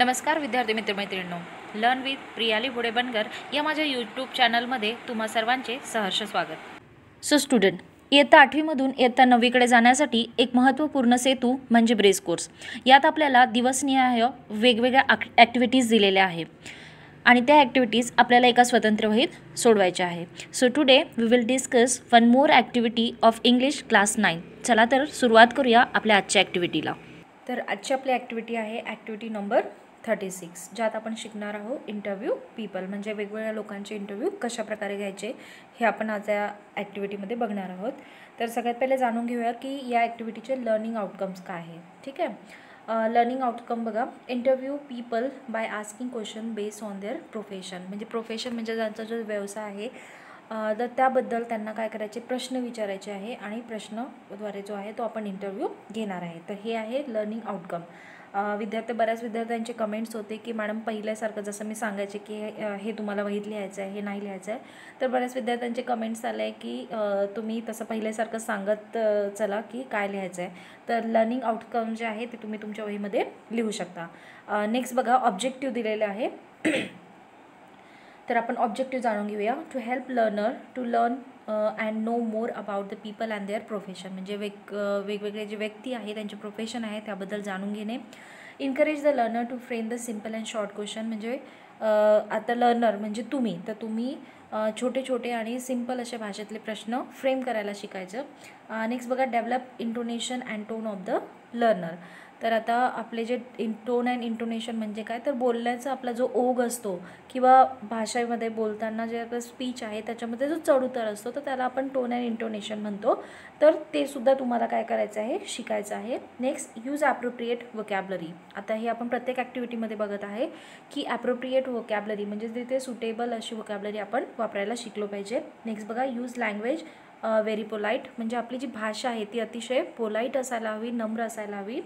नमस्कार विद्यार्थी मित्रमैत्रिणींनो, learn with Priyali घोडे बनकर या माझ्या यूट्यूब चॅनलमध्ये तुम्हा सर्वांचे सहर्ष स्वागत। सो स्टुडंट, इयत्ता 8वीमधून इयत्ता 9वीकडे जाण्यासाठी एक महत्त्वपूर्ण सेतू म्हणजे ब्रेस कोर्स। यात आपल्याला दिवसनिहाय वेगवेगळ्या ॲक्टिव्हिटीज दिलेल्या आहे आणि त्या ॲक्टिव्हिटीज आपल्याला एका स्वतंत्र वहीत सोडवायच्या आहे। So today we will discuss one more activity of English class 9। चला तर सुरुवात करूया आपल्या आजच्या ॲक्टिव्हिटीला। तर आजची आपली ॲक्टिव्हिटी आहे ॲक्टिव्हिटी नंबर 36, ज्यात आपण शिकणार आहोत इंटरव्ह्यू पीपल, म्हणजे वेगवेगळ्या लोकांचे इंटरव्ह्यू कशा प्रकारे घ्यायचे हे आपण आज या ॲक्टिव्हिटीमध्ये बघणार आहोत। तर सगळ्यात पहिले जाणून घेऊया की या ॲक्टिव्हिटीचे लर्निंग आउटकम्स काय आहे। ठीक आहे, लर्निंग आउटकम बघा, interview people by asking question based on their profession, म्हणजे प्रोफेशन म्हणजे त्यांचा जो व्यवसाय आहे तर त्याबद्दल त्यांना काय करायचे, प्रश्न विचारायचे आहे आणि प्रश्नाद्वारे जो आहे तो आपण इंटरव्ह्यू घेणार आहे। तर हे आहे लर्निंग आउटकम। बऱ्याच विद्यार्थ्यांचे कमेंट्स होते की मॅडम पहिल्यासारखं जसं मी सांगायचे की हे तुम्हाला वहीत लिहायचं आहे, हे नाही लिहायचं आहे। तर बऱ्याच विद्यार्थ्यांचे कमेंट्स आले आहे की तुम्ही तसं पहिल्यासारखं सांगत चला की काय लिहायचं आहे। तर लर्निंग आउटकम जे आहे ते तुम्ही तुमच्या वहीमध्ये लिहू शकता। नेक्स्ट बघा, ऑब्जेक्टिव्ह दिलेले आहे। तर आपण ऑब्जेक्टिव्ह जाणून घेऊया। To help learner to learn and know more about the people and their profession, म्हणजे वेगवेगळे जे व्यक्ती आहे त्यांचे प्रोफेशन आहे त्याबद्दल जाणून घेणे। Encourage the learner to frame the simple and short question, म्हणजे आता लर्नर म्हणजे तुम्ही छोटे छोटे आणि सिम्पल अशा भाषेतले प्रश्न फ्रेम करायला शिकायचं। नेक्स्ट बघा, develop intonation and tone of the learner. तर आता आपले जे टोन अँड इंटोनेशन म्हणजे काय, तर बोलण्याचा आपला जो ओघ असतो किंवा भाषेमध्ये बोलताना जे आपलं स्पीच आहे त्याच्यामध्ये जो चढउतार असतो तर त्याला आपण टोन अँड इंटोनेशन म्हणतो। तर ते सुद्धा तुम्हाला काय करायचं आहे, शिकायचं आहे। Next, use appropriate vocabulary. आता हे आपण प्रत्येक ॲक्टिव्हिटीमध्ये बघत आहे की ॲप्रोप्रिएट वोकॅबलरी म्हणजे तिथे सुटेबल अशी वोकॅबलरी आपण वापरायला शिकलो पाहिजे। नेक्स्ट बघा, यूज लँग्वेज व्हेरी पोलाईट, म्हणजे आपली जी भाषा आहे ती अतिशय पोलाईट असायला हवी, नम्र असायला हवी।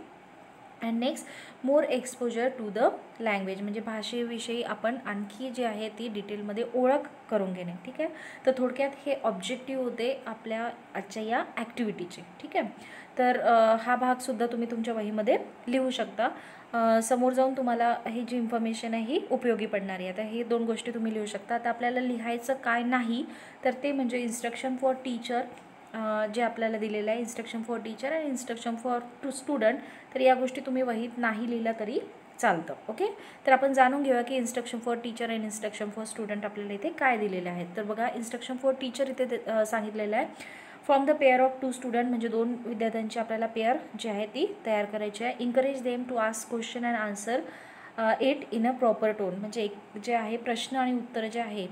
And next, more exposure to the language, म्हणजे भाषेविषयी आपण आणखी जे आहे ती डिटेलमध्ये ओळख करून घेणे। ठीक आहे, तर थोडक्यात हे ऑब्जेक्टिव्ह होते आपल्या आजच्या या ॲक्टिव्हिटीचे। ठीक आहे, तर हा भागसुद्धा तुम्ही तुमच्या वहीमध्ये लिहू शकता। समोर जाऊन तुम्हाला ही जी इन्फॉर्मेशन आहे ही उपयोगी पडणार आहे। आता हे दोन गोष्टी तुम्ही लिहू शकता। आता आपल्याला लिहायचं काय नाही तर ते म्हणजे इन्स्ट्रक्शन फॉर टीचर जे आपल्याला दिलेलं आहे, इन्स्ट्रक्शन फॉर टीचर आणि इन्स्ट्रक्शन फॉर टू स्टुडंट। तर या गोष्टी तुम्ही वहीत नाही लिहिल्या तरी चालतं। ओके, तर आपण जाणून घेऊया की इन्स्ट्रक्शन फॉर टीचर आणि इन्स्ट्रक्शन फॉर स्टुडंट आपल्याला इथे काय दिलेले आहेत। तर बघा, इन्स्ट्रक्शन फॉर टीचर इथे सांगितलेलं आहे, from the pair of two student, म्हणजे दोन विद्यार्थ्यांची आपल्याला पेअर जी आहे ती तयार करायची आहे। Encourage them to ask question and answer it in a proper tone, म्हणजे जे आहे प्रश्न आणि उत्तर जे आहे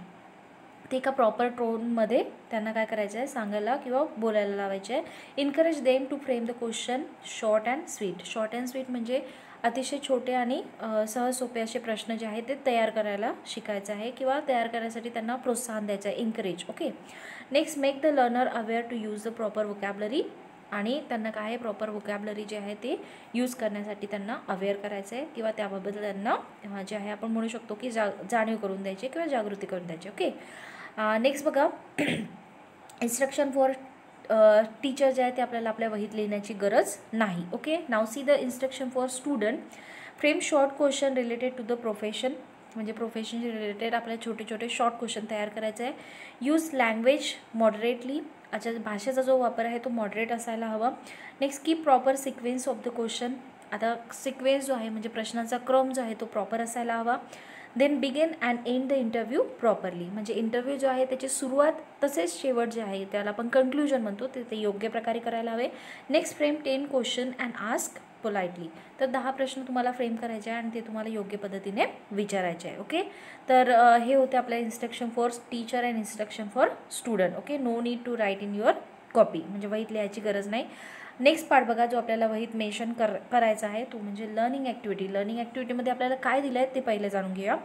ते एका प्रॉपर टोनमध्ये त्यांना काय करायचं आहे, सांगायला किंवा बोलायला लावायचे आहे। Encourage them to frame the question short and sweet. Short and sweet म्हणजे अतिशय छोटे आणि सहज सोपे असे प्रश्न जे आहेत ते तयार करायला शिकायचं आहे किंवा तयार करण्यासाठी त्यांना प्रोत्साहन द्यायचं आहे, encourage. Okay, next, make the learner aware to use the proper vocabulary, आणि त्यांना काय आहे, प्रॉपर वोकॅबलरी जे आहे ते यूज करण्यासाठी त्यांना अवेअर करायचं आहे किंवा त्याबाबत त्यांना जे आहे आपण म्हणू शकतो की जाणीव करून द्यायची किंवा जागृती करून द्यायची। ओके, नेक्स्ट बघा, इन्स्ट्रक्शन फॉर टीचर जे आहे ते आपल्याला आपल्या वहीत लिहिण्याची गरज नाही। Okay, now see the instruction for student, frame short question related to the profession, म्हणजे प्रोफेशनशी रिलेटेड आपल्याला छोटे छोटे शॉर्ट क्वेश्चन तयार करायचे आहे। यूज लँग्वेज मॉडरेटली, अच्छा भाषेचा जो वापर आहे तो मॉडरेट असायला हवा। Next, keep proper sequence of the question, आता सिक्वेन्स जो आहे म्हणजे प्रश्नांचा क्रम जो आहे तो प्रॉपर असायला हवा। Then begin and end the interview properly, म्हणजे इंटरव्ह्यू जो आहे त्याची सुरुवात तसेच शेवट जे आहे त्याला आपण कन्क्लुजन म्हणतो ते योग्य प्रकारे करायला हवे। Next, frame 10 question and ask politely, तर 10 प्रश्न तुम्हाला फ्रेम करायचे आहे आणि ते तुम्हाला योग्य पद्धतीने विचारायचे आहे। ओके, तर हे होते आपल्या instruction for teacher and instruction for student. Okay, no need to write in your copy, म्हणजे वहीत लिहायची गरज नाही। नेक्स्ट पार्ट बघा, जो आपल्याला वहीत मेन्शन करायचा आहे तो म्हणजे लर्निंग ॲक्टिव्हिटी। लर्निंग ॲक्टिव्हिटीमध्ये आपल्याला काय दिलं आहे ते पहिले जाणून घेऊया।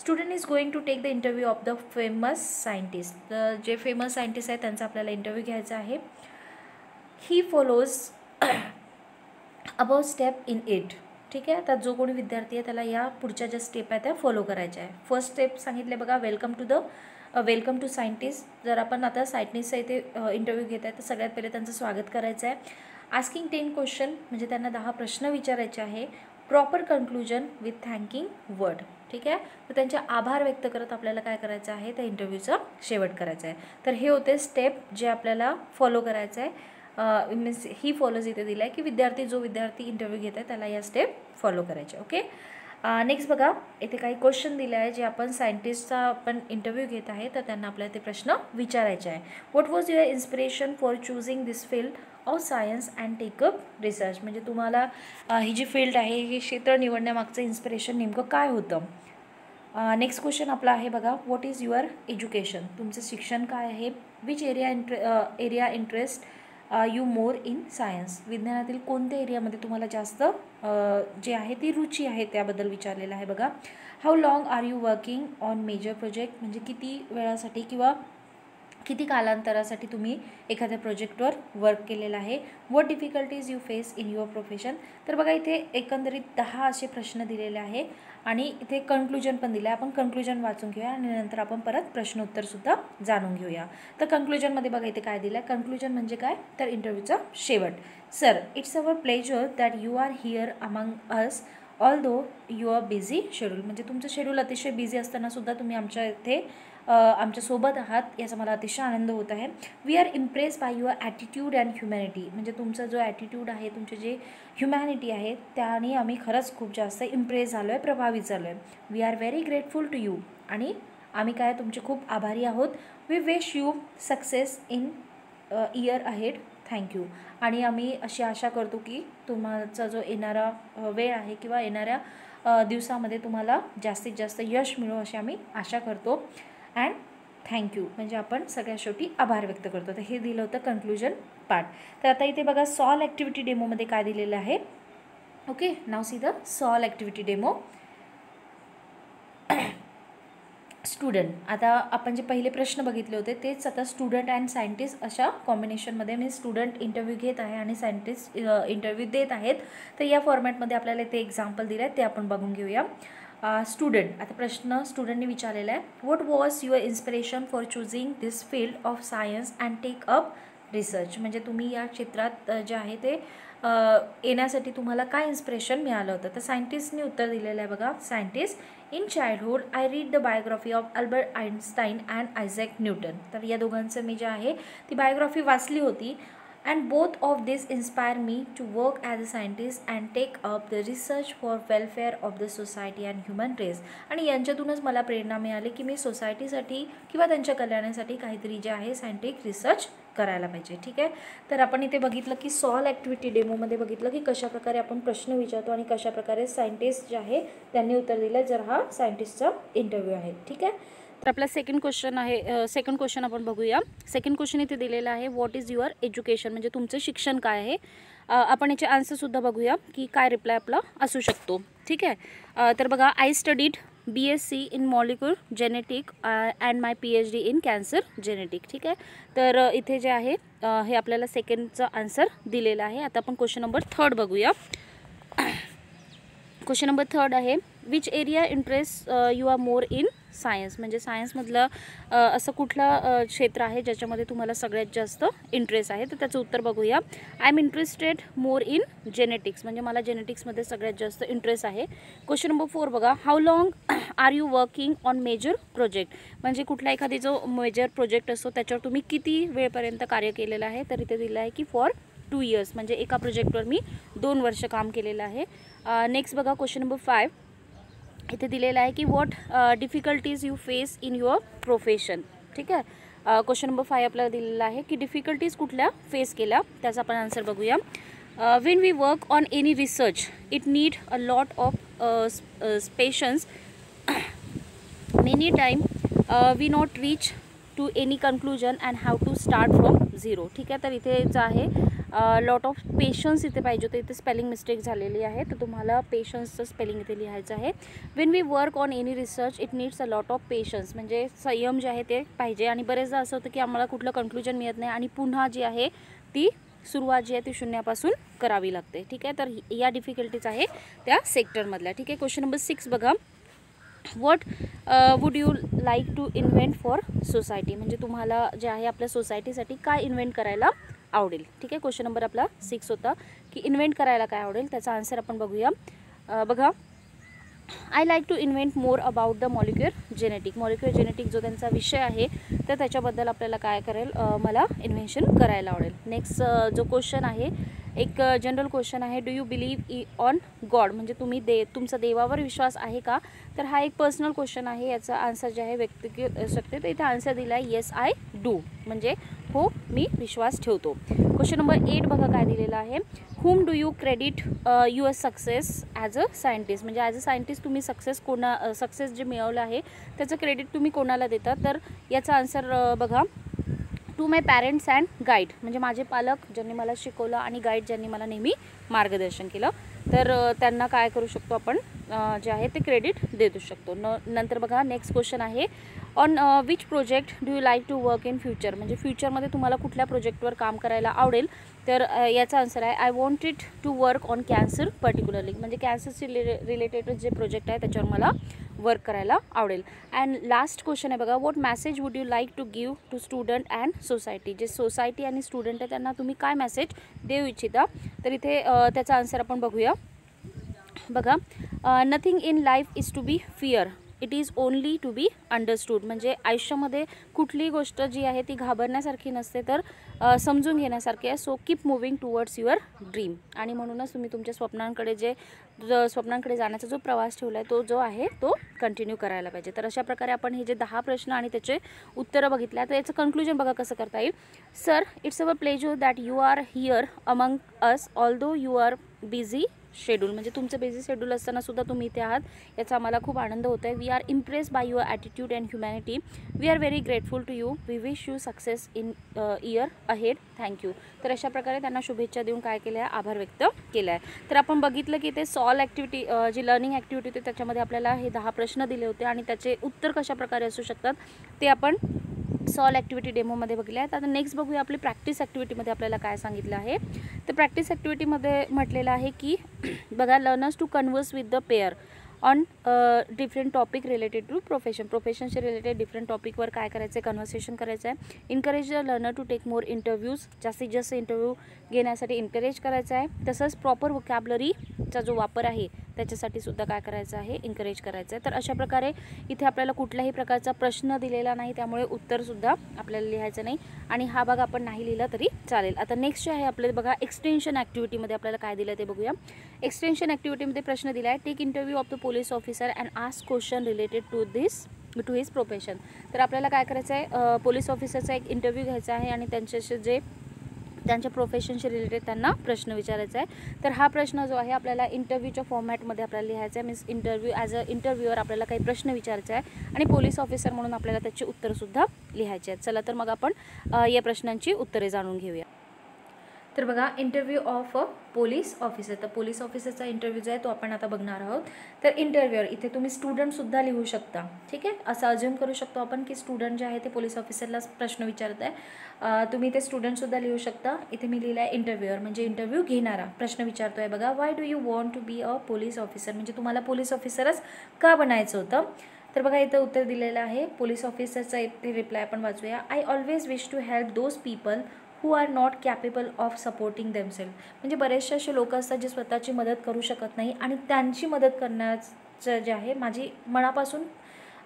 Student is going to take the interview of the famous scientist, तर जे फेमस सायंटिस्ट आहेत त्यांचा आपल्याला इंटरव्ह्यू घ्यायचा आहे। He follows about step in it, ठीक आहे, तर जो कोणी विद्यार्थी आहे त्याला या पुढच्या ज्या स्टेप आहेत त्या फॉलो करायच्या आहे। फर्स्ट स्टेप सांगितले बघा, वेलकम टू सायंटिस्ट, जर आपण आता सायंटिस्टचा इथे इंटरव्ह्यू घेत आहे तर सगळ्यात पहिले त्यांचं स्वागत करायचं आहे। आस्किंग 10 क्वेश्चन, म्हणजे त्यांना 10 प्रश्न विचारायचे आहे। Proper conclusion with thanking word. ठीक आहे, तर त्यांचे आभार व्यक्त करत आपल्याला काय करायचं आहे, त्या इंटरव्ह्यूचा शेवट करायचा आहे. तर हे होते स्टेप जे आपल्याला फॉलो करायचं आहे. मीन्स ही फॉलोज इथे दिलं आहे की जो विद्यार्थी इंटरव्ह्यू घेत आहे त्याला या स्टेप फॉलो करायचे. ओके, नेक्स्ट बघा, इथे काही क्वेश्चन दिले आहे जे आपण सायंटिस्टचा आपण इंटरव्ह्यू घेत आहे तर त्यांना आपल्याला ते प्रश्न विचारायचे आहे. What was your inspiration for choosing this field of science and take up research. म्हणजे तुम्हाला ही जी फील्ड आहे हे क्षेत्र निवडण्यामागचं इन्स्पिरेशन नेमकं काय होतं. नेक्स्ट क्वेश्चन आपला आहे बघा, व्हॉट इज युअर एज्युकेशन. तुमचं शिक्षण काय आहे. Which area interest you more in science. विज्ञानातील कोणत्या एरियामध्ये तुम्हाला जास्त जे आहे ती रुची आहे त्याबद्दल विचारलेलं आहे बघा. How long are you working on major project. म्हणजे किती वेळासाठी किंवा किती कालांतरासाठी तुम्ही एखाद्या प्रोजेक्टवर वर्क केलेलं आहे. What difficulties you face in your profession. तर बघा इथे एकंदरीत 10 असे प्रश्न दिलेले आहे आणि इथे कन्क्लुजन पण दिलं आहे. आपण कन्क्लुजन वाचून घेऊया आणि नंतर आपण परत प्रश्नोत्तरसुद्धा जाणून घेऊया. तर कन्क्लुजनमध्ये बघा इथे काय दिलं आहे. कन्क्लुजन म्हणजे काय, तर इंटरव्ह्यूचा शेवट. Sir, it's our pleasure that you are here among us although you are busy schedule. म्हणजे तुमचं शेड्यूल अतिशय बिझी असतानासुद्धा तुम्ही आमच्या इथे आमच्यासोबत आहात याचा मला अतिशय आनंद होत आहे. We are impress by your attitude and humanity. म्हणजे तुमचा जो ॲटिट्यूड आहे, तुमचे जे ह्युमॅनिटी आहे त्याने आम्ही खरंच खूप जास्त इम्प्रेस झालो आहे, प्रभावित झालो आहे. We are very grateful to you. आणि आम्ही काय तुमचे खूप आभारी आहोत. We wish you success in year ahead. Thank you. आणि आम्ही अशी आशा करतो की तुमचा जो येणारा वेळ आहे किंवा येणाऱ्या दिवसामध्ये तुम्हाला जास्तीत जास्त यश मिळो अशी आम्ही आशा करतो. अँड थँक्यू म्हणजे आपण सगळ्या शेवटी आभार व्यक्त करतो. तर हे दिलं होतं कन्क्लुजन पार्ट. तर आता इथे बघा सॉल्व ॲक्टिव्हिटी डेमोमध्ये काय दिलेलं आहे. Okay, now see the solve activity demo. Student. आता आपण जे पहिले प्रश्न बघितले होते तेच आता स्टुडंट अँड सायंटिस्ट अशा कॉम्बिनेशनमध्ये, मी स्टुडंट इंटरव्ह्यू घेत आहे आणि सायंटिस्ट इंटरव्ह्यू देत आहेत. तर या फॉर्मॅटमध्ये आपल्याला ते एक्झाम्पल दिलं आहे ते आपण बघून घेऊया. स्टुडंट. आता प्रश्न स्टुडंटने विचारलेला आहे. What was your inspiration for choosing this field of science and take up research. म्हणजे तुम्ही या क्षेत्रात जे आहे ते येण्यासाठी तुम्हाला काय इन्स्पिरेशन मिळालं होतं. तर सायंटिस्टने उत्तर दिलेलं आहे बघा. Scientist. In childhood I read the biography of Albert Einstein and Isaac Newton. तर या दोघांचं मी जे आहे ती बायोग्राफी वाचली होती. And both of this inspire me to work as a scientist and take up the research for welfare of the society and human race. आणि यांच्यातूनच मला प्रेरणा मिळाली की मी सोसायटीसाठी किंवा त्यांच्या कल्याणासाठी काहीतरी जे आहे सायंटिफिक रिसर्च करायला पाहिजे. ठीक आहे, तर आपण इथे बघितलं की सॉल्व ॲक्टिव्हिटी डेमोमध्ये बघितलं की कशाप्रकारे आपण प्रश्न विचारतो आणि कशाप्रकारे सायंटिस्ट जे आहे त्यांनी उत्तर दिलं जर हा सायंटिस्टचा इंटरव्ह्यू आहे. ठीक आहे, तर आपला सेकंड क्वेश्चन आहे. सेकंड क्वेश्चन आपण बघूया. सेकंड क्वेश्चन इथे दिलेला आहे. What is your education. म्हणजे तुमचं शिक्षण काय आहे. आपण याचे आन्सरसुद्धा बघूया की काय रिप्लाय आपला असू शकतो. ठीक आहे, तर बघा. I studied BSc in molecular genetic and my PhD in cancer genetic. ठीक आहे, तर इथे जे आहे हे आपल्याला सेकंडचं आन्सर दिलेलं आहे. आता आपण क्वेश्चन नंबर 3 बघूया. क्वेश्चन नंबर 3 आहे. Which area interest you are more in science. म्हणजे सायन्समधलं असं कुठलं क्षेत्र आहे ज्याच्यामध्ये तुम्हाला सगळ्यात जास्त इंटरेस्ट आहे. तर त्याचं उत्तर बघूया. I am interested more in genetics. म्हणजे मला जेनेटिक्समध्ये सगळ्यात जास्त इंटरेस्ट आहे. क्वेश्चन नंबर 4 बघा. How long are you working on major project. म्हणजे कुठला एखादी जो मेजर प्रोजेक्ट असतो त्याच्यावर तुम्ही किती वेळपर्यंत कार्य केलेलं आहे. तर इथे दिलं आहे की फॉर 2 इयर्स. म्हणजे एका प्रोजेक्टवर मी 2 वर्ष काम केलेलं आहे. नेक्स्ट बघा. क्वेश्चन नंबर 5 इथे दिलेलं आहे की what difficulties you face in your profession. ठीक आहे, क्वेश्चन नंबर 5 आपल्याला दिलेला आहे की डिफिकल्टीज कुठल्या फेस केल्या त्याचा आपण आन्सर बघूया. When we work on any research it need a lot of patience. Many time we not reach to any conclusion and have to start from zero. ठीक आहे, तर इथे जे आहे लॉट ऑफ पेशन्स इथे पाहिजे होते. इथे स्पेलिंग मिस्टेक झालेली आहे तर तुम्हाला पेशन्सचं स्पेलिंग इथे लिहायचं आहे. When we work on any research it needs a lot of patience. म्हणजे संयम जे आहे ते पाहिजे. आणि बरेचदा असं होतं की आम्हाला कुठलं कन्क्लुजन मिळत नाही आणि पुन्हा जी आहे ती सुरुवात जी आहे ती शून्यापासून करावी लागते. ठीक आहे, तर या डिफिकल्टीज आहे त्या सेक्टरमधल्या. ठीक आहे, क्वेश्चन नंबर 6 बघा. What would you like to invent for society. म्हणजे तुम्हाला जे आहे आपल्या सोसायटीसाठी काय इन्व्हेंट करायला आवडेल. ठीक आहे, क्वेश्चन नंबर आपला 6 होता की इन्व्हेंट करायला काय आवडेल. त्याचा आन्सर आपण बघूया. बघा, I like to invent more about the molecular genetic जो त्यांचा विषय आहे तर त्याच्याबद्दल आपल्याला काय करेल, मला इन्व्हेन्शन करायला आवडेल. नेक्स्ट जो क्वेश्चन आहे, एक जनरल क्वेश्चन आहे, do you believe on God, म्हणजे तुम्ही तुमचा देवावर विश्वास आहे का. तर हा एक पर्सनल क्वेश्चन आहे, याचा आन्सर जे आहे व्यक्त करू शकते. तर इथे आन्सर दिला आहे येस आय डू, म्हणजे हो मी विश्वास ठेवतो. क्वेश्चन नंबर 8 बघा काय दिलेला आहे, whom do you credit your success as a scientist, म्हणजे ॲज अ सायंटिस्ट तुम्ही सक्सेस जे मिळवलं आहे त्याचं क्रेडिट तुम्ही कोणाला देता. तर याचा आन्सर बघा, to my parents and guide, म्हणजे माझे पालक ज्यांनी मला शिकवलं आणि गाईड ज्यांनी मला नेहमी मार्गदर्शन केलं. तर त्यांना काय करू शकतो आपण, जे आहे ते क्रेडिट देऊ शकतो. नंतर बघा नेक्स्ट क्वेश्चन आहे, on which project do you like to work in future, म्हणजे फ्युचरमध्ये तुम्हाला कुठल्या प्रोजेक्टवर काम करायला आवडेल. तर याचा आन्सर आहे I wanted to work on cancer particularly, म्हणजे कॅन्सरशी रिलेटेड जे प्रोजेक्ट आहे त्याच्यावर मला वर्क करायला आवडेल. अँड लास्ट क्वेश्चन आहे बघा, what message would you like to give to student and society, जे सोसायटी आणि स्टुडंट आहे त्यांना तुम्ही काय मेसेज देऊ इच्छिता. तर इथे त्याचा आन्सर आपण बघूया. बघा, nothing in life is to be fear, it is only to be understood, म्हणजे आयुष्यामध्ये कुठलीही गोष्ट जी आहे ती घाबरण्यासारखी नसते तर समजून घेण्यासारखी आहे. So keep moving towards your dream, आणि म्हणूनच तुम्ही तुमच्या स्वप्नांकडे जाण्याचा जो प्रवास ठेवला आहे तो जो आहे तो कंटिन्यू करायला पाहिजे. तर अशा प्रकारे आपण हे जे 10 प्रश्न आणि त्याचे उत्तरं बघितले. तर याचं कन्क्लुजन बघा कसं करता येईल. Sir, it's our pleasure that you are here among us although you are busy schedule, म्हणजे तुमचं बिझी शेड्यूल असताना सुद्धा तुम्ही इथे आहात याचा आम्हाला खूप आनंद होतो आहे. We are impressed by your attitude and humanity. We are very grateful to you. We wish you success in year ahead. Thank you. तर अशा प्रकारे त्यांना शुभेच्छा देऊन काय केलं आहे, आभार व्यक्त केला आहे. तर आपण बघितलं की ते सॉल्व ॲक्टिव्हिटी जी लर्निंग ॲक्टिव्हिटी होती त्याच्यामध्ये आपल्याला हे 10 प्रश्न दिले होते आणि त्याचे उत्तर कशा प्रकारे असू शकतात ते आपण सॉल्व ॲक्टिव्हिटी डेमोमध्ये बघले आहेत. आता नेक्स्ट बघूया आपली प्रॅक्टिस ॲक्टिव्हिटीमध्ये आपल्याला काय सांगितलं आहे. तर प्रॅक्टिस ॲक्टिव्हिटीमध्ये म्हटलेलं आहे की बघा, learners to converse with the pair on different topic related to प्रोफेशनशी रिलेटेड डिफरंट टॉपिकवर काय करायचं आहे, कन्व्हर्सेशन करायचं आहे. Encourage the learner to take more interviews, जास्तीत जास्त इंटरव्ह्यू घेण्यासाठी इन्करेज करायचं आहे. तसंच प्रॉपर वोकॅबलरीचा जो वापर आहे त्याच्यासाठी सुद्धा काय करायचं आहे, इन्करेज करायचं आहे. तर अशा प्रकारे इथे आपल्याला कुठल्याही प्रकारचा प्रश्न दिलेला नाही, त्यामुळे उत्तरसुद्धा आपल्याला लिहायचं नाही आणि हा भाग आपण नाही लिहिला तरी चालेल. आता नेक्स्ट जे आहे आपले बघा, एक्सटेन्शन ॲक्टिव्हिटीमध्ये आपल्याला काय दिलं ते बघूया. एक्सटेन्शन ॲक्टिव्हिटीमध्ये प्रश्न दिला आहे, take interview of the police officer and ask question related to his profession. तर आपल्याला काय करायचं आहे, पोलीस ऑफिसरचा एक इंटरव्ह्यू घ्यायचा आहे आणि त्यांच्या प्रोफेशनशी रिलेटेड त्यांना प्रश्न विचारायचा आहे. तर हा प्रश्न जो आहे आपल्याला इंटरव्ह्यूच्या फॉर्मॅटमध्ये आपल्याला लिहायचा आहे. मीन्स इंटरव्ह्यू ॲज अ इंटरव्ह्यूअर आपल्याला काही प्रश्न विचारायचा आहे आणि पोलीस ऑफिसर म्हणून आपल्याला त्याची उत्तरंसुद्धा लिहायची आहेत. चला तर मग आपण या प्रश्नांची उत्तरे जाणून घेऊया. तर बघा, interview of a police officer. तर पोलीस ऑफिसरचा इंटरव्ह्यू जो आहे तो आपण आता बघणार आहोत. तर इंटरव्ह्यूअर इथे तुम्ही स्टुडंटसुद्धा लिहू शकता. ठीक आहे, असं अज्युम करू शकतो आपण की स्टुडंट जे आहे ते पोलीस ऑफिसरला प्रश्न विचारत आहे. तुम्ही ते स्टुडंटसुद्धा लिहू शकता. इथे मी लिहिलं आहे इंटरव्ह्यूअर, म्हणजे इंटरव्ह्यू घेणारा प्रश्न विचारतो आहे. बघा, why do you want to be a police officer, म्हणजे तुम्हाला पोलीस ऑफिसरच का बनायचं होतं. तर बघा इथं उत्तर दिलेलं आहे. पोलीस ऑफिसरचा इथे रिप्लाय आपण वाचूया. I always wish to help those people who are not capable of supporting themself, म्हणजे बरेचसे असे लोक असतात जे स्वतःची मदत करू शकत नाही आणि त्यांची मदत करण्याचं जे आहे माझी मनापासून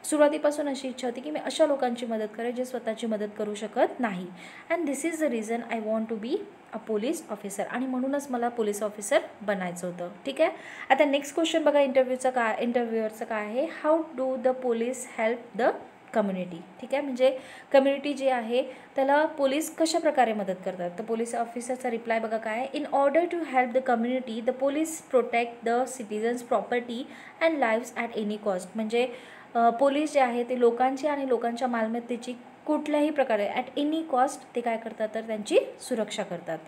सुरुवातीपासून अशी इच्छा होती की मी अशा लोकांची मदत करेन जे स्वतःची मदत करू शकत नाही. And this is the reason I want to be a police officer, आणि म्हणूनच मला पोलीस ऑफिसर बनायचं होतं. ठीक आहे. आता नेक्स्ट क्वेश्चन बघा, इंटरव्ह्यूअरचं काय आहे, how do the police help the community. ठीक आहे, म्हणजे कम्युनिटी जी आहे त्याला पोलीस कशा प्रकारे मदत करतात. तर पोलीस ऑफिसरचा रिप्लाय बघा काय आहे, in order to help the community the police protect the citizens property and lives at any cost, म्हणजे पोलीस जे आहे ते लोकांची आणि लोकांच्या मालमत्तेची कुठल्याही प्रकारे ॲट एनी कॉस्ट ते काय करतात, तर त्यांची सुरक्षा करतात.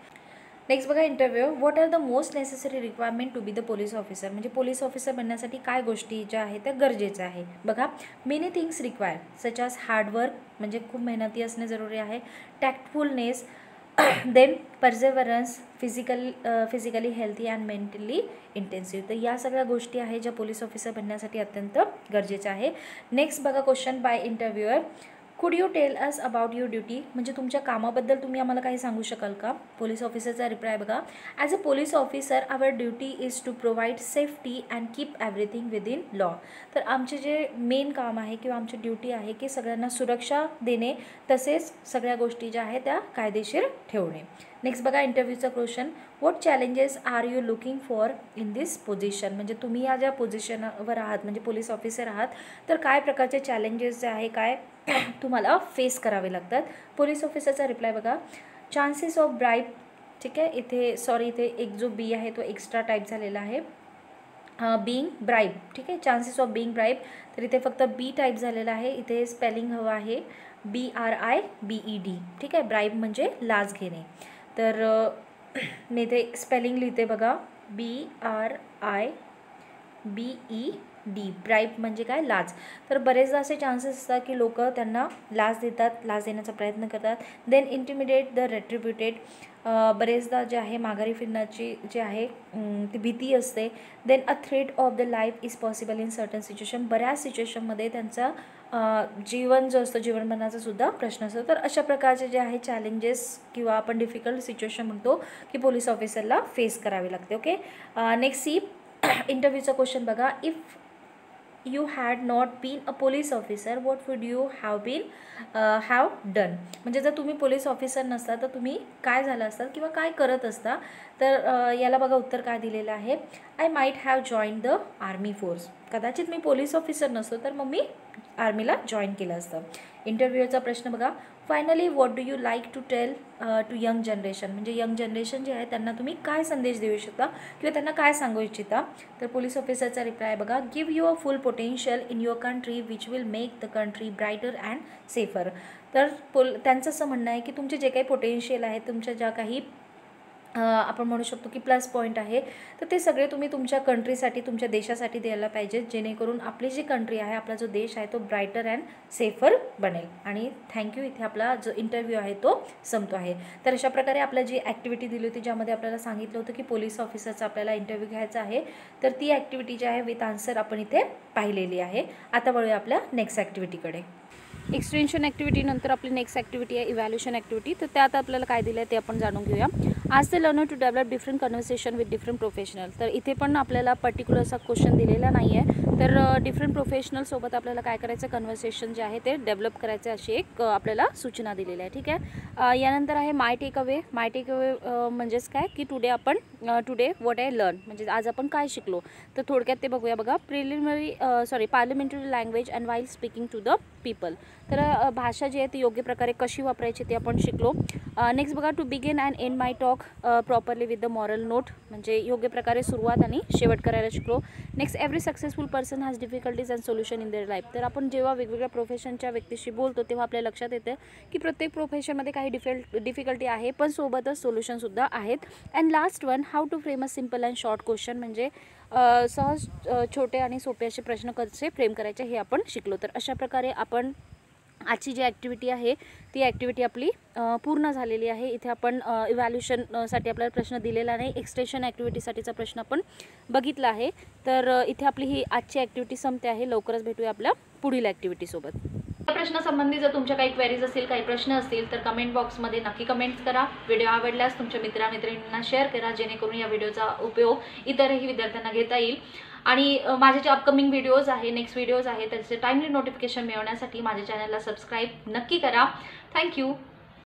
नेक्स्ट बघा, interview, what are the most necessary requirement to be the police officer, म्हणजे पोलीस ऑफिसर बनण्यासाठी काय गोष्टी ज्या आहेत त्या गरजेच्या आहे. बघा, many things require such as hard work, म्हणजे खूप मेहनती असणे जरुरी आहे, tactfulness, then perseverance, physically healthy and mentally intensive. तर या सगळ्या गोष्टी आहेत ज्या पोलीस ऑफिसर बनण्यासाठी अत्यंत गरजेच्या आहे. नेक्स्ट बघा question by interviewer, could you tell us about your duty, म्हणजे तुमच्या कामाबद्दल तुम्ही आम्हाला काही सांगू शकाल का. पोलीस ऑफिसरचा रिप्लाय बघा. As a police officer our duty is to provide safety and keep everything within law. तर आमचे जे मेन काम आहे किंवा आमची ड्युटी आहे की सगळ्यांना सुरक्षा देणे, तसेच सगळ्या गोष्टी ज्या आहेत त्या कायदेशीर ठेवणे. नेक्स्ट बघा इंटरव्ह्यूचा question. What challenges are you looking for in this position, म्हणजे तुम्ही या ज्या पोझिशनवर आहात म्हणजे पोलीस ऑफिसर आहात, तर काय प्रकारचे चॅलेंजेस जे आहे काय तुम्हाला फेस करावे लागतात. पोलीस ऑफिसरचा रिप्लाय बघा. चान्सेस ऑफ ब्राईब, ठीक आहे, इथे सॉरी इथे एक जो बी आहे तो एक्स्ट्रा टाईप झालेला आहे. बीइंग ब्राईब, ठीक आहे, चान्सेस ऑफ बीइंग ब्राईब, तर इथे फक्त बी टाईप झालेला आहे. इथे स्पेलिंग हवं आहे BRIBED, ठीक आहे. ब्राईब म्हणजे लाच घेणे. तर मी इथे स्पेलिंग लिहिते बघा. BRIBED, ब्राईब म्हणजे काय, लाच. तर बरेचदा असे चान्सेस असतात की लोक त्यांना लाच देतात, लाच देण्याचा प्रयत्न करतात. देन इंटिमिडेट द रेट्रिब्युटेड, बरेचदा जे आहे माघारी फिरण्याची जी आहे ती भीती असते. Then a threat of the life is possible in certain situation, बऱ्याच सिच्युएशनमध्ये त्यांचा जीवन जो असतं जीवनमरणाचा सुद्धा प्रश्न असतो. तर अशा प्रकारचे जे आहे चॅलेंजेस किंवा आपण डिफिकल्ट सिच्युएशन म्हणतो की पोलीस ऑफिसरला फेस करावे लागते. ओके. नेक्स्ट सी इंटरव्ह्यूचा क्वेश्चन बघा. If you had not been a police officer what would you have done, म्हणजे जर तुम्ही पोलीस ऑफिसर नसता तर तुम्ही काय झालं असतात किंवा काय करत असता. तर याला बघा उत्तर काय दिलेलं आहे. I might have join the army force, कदाचित मी पोलीस ऑफिसर नसतो तर मग मी आर्मीला जॉईन केलं असतं. इंटरव्ह्यूचा प्रश्न बघा. Finally what do you like to tell to young generation, म्हणजे यंग जनरेशन जे आहे त्यांना तुम्ही काय संदेश देऊ शकता किंवा त्यांना काय सांगू इच्छिता. तर पोलीस ऑफिसरचा रिप्लाय बघा. Give your full potential in your country which will make the country brighter and safer. तर त्यांचं असं म्हणणं आहे की तुमचे जे काही पोटेन्शियल आहे, तुमच्या ज्या काही आपण म्हणू शकतो की प्लस पॉईंट आहे, तर ते सगळे तुम्ही तुमच्या कंट्रीसाठी तुमच्या देशासाठी द्यायला पाहिजेत, जेणेकरून आपली जी कंट्री आहे आपला जो देश आहे तो ब्राईटर अँड सेफर बनेल. आणि थँक्यू, इथे आपला जो इंटरव्ह्यू आहे तो संपतो आहे. तर अशा प्रकारे आपला जी ॲक्टिव्हिटी दिली होती ज्यामध्ये आपल्याला सांगितलं होतं की पोलीस ऑफिसरचा आपल्याला इंटरव्ह्यू घ्यायचा आहे, तर ती ॲक्टिव्हिटी जी आहे विथ आन्सर आपण इथे पाहिलेली आहे. आता वळूया आपल्या नेक्स्ट ॲक्टिव्हिटीकडे. एक्सटेन्शन ॲक्टिव्हिटीनंतर आपली नेक्स्ट ॲक्टिव्हिटी आहे इव्हॅल्युएशन ॲक्टिव्हिटी. तर त्यात आपल्याला काय दिलं आहे ते आपण जाणून घेऊया. आज the learner to develop different conversation with different professional. तर इथे पण आपल्याला पर्टिक्युलर असा क्वेश्चन दिलेला नाही आहे. तर डिफरंट प्रोफेशनलसोबत आपल्याला काय करायचं, कन्व्हर्सेशन जे आहे ते डेव्हलप करायचं अशी एक आपल्याला सूचना दिलेली आहे. ठीक आहे. यानंतर आहे माय टेक अवे. माय टेक अवे म्हणजेच काय की टुडे व्हॉट आय लर्न, म्हणजे आज आपण काय शिकलो. तर थोडक्यात ते बघूया बघा. Parliamentary language and while speaking to the people. तर भाषा जी आहे ती योग्य प्रकारे कशी वापरायची ते आपण शिकलो. नेक्स्ट बघा. To begin and end my talk properly with the moral note, म्हणजे योग्य प्रकारे सुरुवात आणि शेवट करायला शिकलो. Next. Every successful person has difficulties and solution in their life. तर आपण जेव्हा वेगवेगळ्या प्रोफेशनच्या व्यक्तीशी बोलतो तेव्हा आपल्या लक्षात येतं की प्रत्येक प्रोफेशनमध्ये काही डिफिकल्टी आहे, पण सोबतच सोल्युशनसुद्धा आहेत. And last one. How to frame a simple and short question, म्हणजे सहज छोटे आणि सोपे असे प्रश्न कसे फ्रेम करायचे हे आपण शिकलो. तर अशा प्रकारे आपण आजची जी ॲक्टिव्हिटी आहे ती ॲक्टिव्हिटी आपली पूर्ण झालेली आहे. इथे आपण इव्हॅल्युएशनसाठी आपल्याला प्रश्न दिलेला नाही, एक्सटेन्शन ॲक्टिव्हिटीसाठीचा प्रश्न आपण बघितला आहे. तर इथे आपली ही आजची ॲक्टिव्हिटी संपते आहे. लवकरच भेटूया आपल्या पुढील ॲक्टिव्हिटीसोबत. या प्रश्नासंबंधी जर तुमच्या काही क्वेरीज असतील, काही प्रश्न असतील तर कमेंट बॉक्समध्ये नक्की कमेंट्स करा. व्हिडिओ आवडल्यास तुमच्या मित्रांना शेअर करा, जेणेकरून या व्हिडिओचा उपयोग इतरही विद्यार्थ्यांना घेता येईल. आणि माझे जे अपकमिंग व्हिडिओज आहे, नेक्स्ट व्हिडिओज आहे, त्याचे टाइमली नोटिफिकेशन मिळवण्यासाठी माझ्या चॅनलला सबस्क्राईब नक्की करा. थँक्यू.